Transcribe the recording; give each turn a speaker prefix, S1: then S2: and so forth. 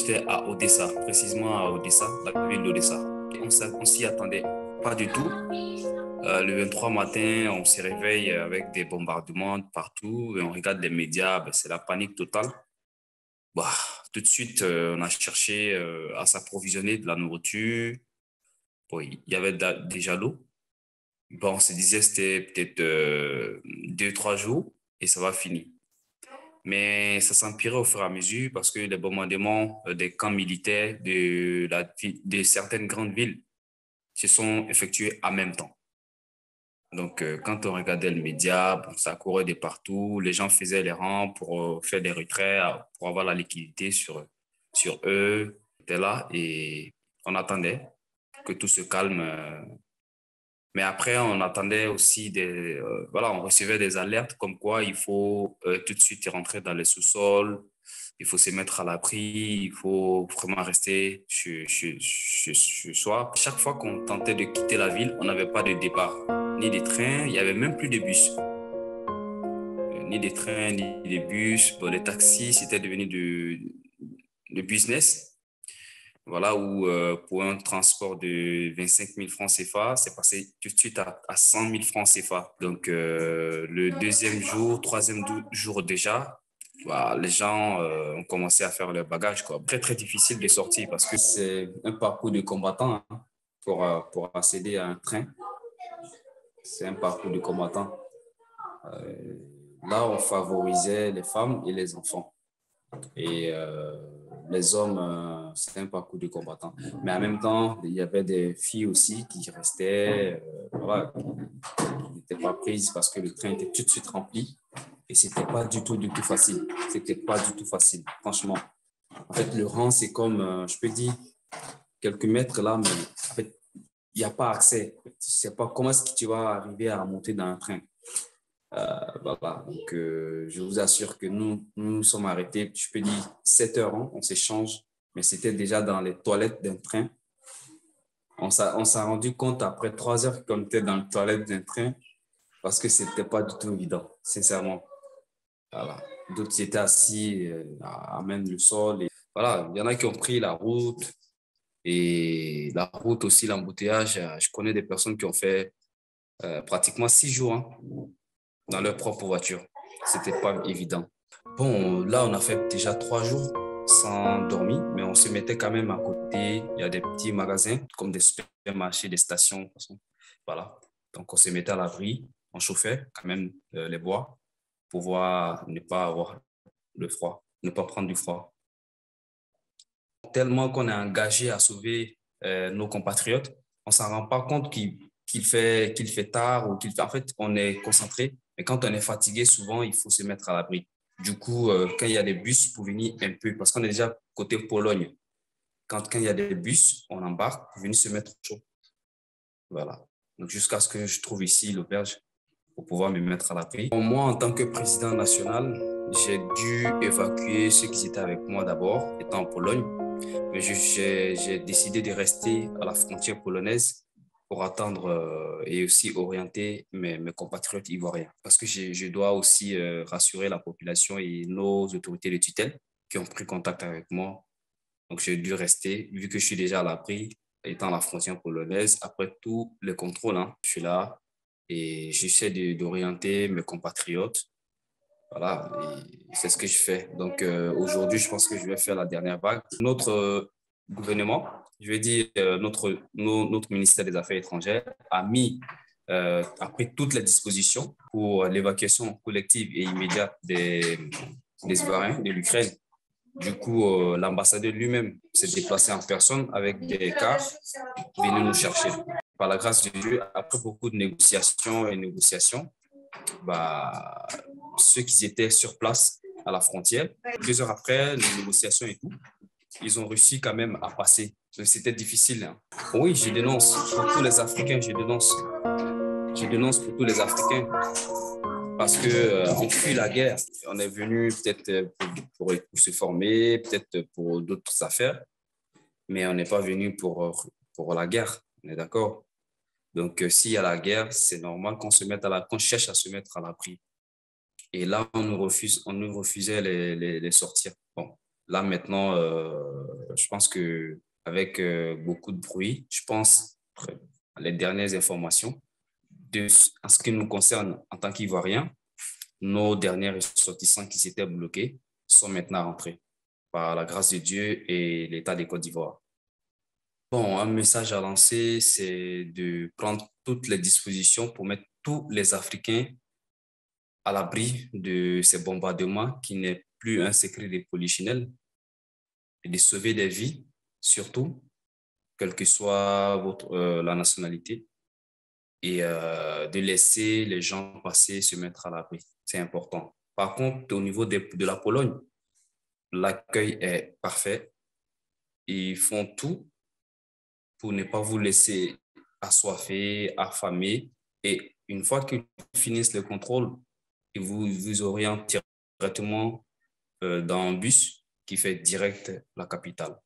S1: j'étais à Odessa, précisément à Odessa, la ville d'Odessa. On s'y attendait pas du tout. Le 23 matin, on se réveille avec des bombardements partout et on regarde les médias, ben, c'est la panique totale. Bah, tout de suite, on a cherché à s'approvisionner de la nourriture. Bon, il y avait déjà l'eau. Bon, on se disait c'était peut-être 2, 3 jours et ça va finir. Mais ça s'empirait au fur et à mesure parce que les bombardements des camps militaires de certaines grandes villes se sont effectués en même temps. Donc, quand on regardait le média, bon, ça courait de partout. Les gens faisaient les rangs pour faire des retraits, pour avoir la liquidité sur eux. C'était là et on attendait que tout se calme. Mais après, on attendait aussi voilà, on recevait des alertes comme quoi il faut tout de suite rentrer dans les sous-sols, il faut se mettre à l'abri, il faut vraiment rester chez soi. Chaque fois qu'on tentait de quitter la ville, on n'avait pas de départ, ni de train, il n'y avait même plus de bus. Ni des trains, ni des bus. Bon, les taxis, c'était devenu de business. Voilà, où pour un transport de 25 000 francs CFA, c'est passé tout de suite à 100 000 francs CFA. Donc, le deuxième jour, troisième jour déjà, bah, les gens ont commencé à faire leur bagage, quoi. Très, très difficile de sortir parce que c'est un parcours de combattant hein, pour accéder à un train. C'est un parcours de combattant. Là, on favorisait les femmes et les enfants. Et les hommes, c'est un parcours de combattant. Mais en même temps, il y avait des filles aussi qui restaient, voilà, qui n'étaient pas prises parce que le train était tout de suite rempli. Et c'était pas du tout facile. C'était pas du tout facile, franchement. En fait, le rang, c'est comme, je peux dire, quelques mètres là, mais en fait, il n'y a pas accès. Tu ne sais pas comment est-ce que tu vas arriver à monter dans un train. Voilà. Donc, je vous assure que nous sommes arrêtés, je peux dire 7 heures, hein, on s'échange, mais c'était déjà dans les toilettes d'un train. On s'est rendu compte après 3 heures qu'on était dans les toilettes d'un train parce que c'était pas du tout évident, sincèrement. Voilà. D'autres étaient assis à même le sol. Et voilà, il y en a qui ont pris la route et la route aussi, l'embouteillage. Je connais des personnes qui ont fait pratiquement 6 jours hein, dans leur propre voiture. C'était pas évident. Bon, là, on a fait déjà 3 jours sans dormir, mais on se mettait quand même à côté. Il y a des petits magasins comme des supermarchés, des stations. De toute façon. Voilà. Donc, on se mettait à l'abri, on chauffait quand même les bois pour pouvoir ne pas avoir le froid, ne pas prendre du froid. Tellement qu'on est engagé à sauver nos compatriotes, on ne s'en rend pas compte qu'il fait tard ou qu'il fait... En fait, on est concentré, mais quand on est fatigué, souvent, il faut se mettre à l'abri. Du coup, quand il y a des bus pour venir un peu, parce qu'on est déjà côté Pologne, quand il y a des bus, on embarque pour venir se mettre au chaud. Voilà. Donc, jusqu'à ce que je trouve ici l'auberge pour pouvoir me mettre à l'abri. Moi, en tant que président national, j'ai dû évacuer ceux qui étaient avec moi d'abord, étant en Pologne. Mais j'ai décidé de rester à la frontière polonaise pour attendre et aussi orienter mes compatriotes ivoiriens. Parce que je dois aussi rassurer la population et nos autorités de tutelle qui ont pris contact avec moi. Donc, j'ai dû rester, vu que je suis déjà à l'abri, étant à la frontière polonaise. Après tous les contrôles, hein, je suis là et j'essaie d'orienter mes compatriotes. Voilà, et c'est ce que je fais. Donc, aujourd'hui, je pense que je vais faire la dernière vague. Notre gouvernement, je vais dire notre ministère des Affaires étrangères, a pris toutes les dispositions pour l'évacuation collective et immédiate des Ivoiriens de l'Ukraine. Du coup, l'ambassadeur lui-même s'est déplacé en personne avec des cars, venu nous chercher. Par la grâce de Dieu, après beaucoup de négociations, bah, ceux qui étaient sur place à la frontière, 2 heures après, les négociations et tout, ils ont réussi quand même à passer. C'était difficile. Hein. Oui, je dénonce pour tous les Africains, je dénonce. Je dénonce pour tous les Africains parce que on fuit la guerre. On est venu peut-être pour se former, peut-être pour d'autres affaires, mais on n'est pas venu pour la guerre. On est d'accord? Donc, s'il y a la guerre, c'est normal qu'on cherche à se mettre à l'abri. Et là, on nous refusait les sortir. Bon, là maintenant, je pense que avec beaucoup de bruit, je pense, les dernières informations, en ce qui nous concerne en tant qu'Ivoiriens, nos derniers ressortissants qui s'étaient bloqués sont maintenant rentrés par la grâce de Dieu et l'État de Côte d'Ivoire. Bon, un message à lancer, c'est de prendre toutes les dispositions pour mettre tous les Africains à l'abri de ces bombardements qui n'est plus un secret des polichinelles et de sauver des vies, surtout, quelle que soit la nationalité, et de laisser les gens passer, se mettre à l'abri. C'est important. Par contre, au niveau de la Pologne, l'accueil est parfait. Ils font tout pour ne pas vous laisser assoiffés, affamés. Et une fois qu'ils finissent le contrôle, ils vous orientent directement dans un bus qui fait direct la capitale.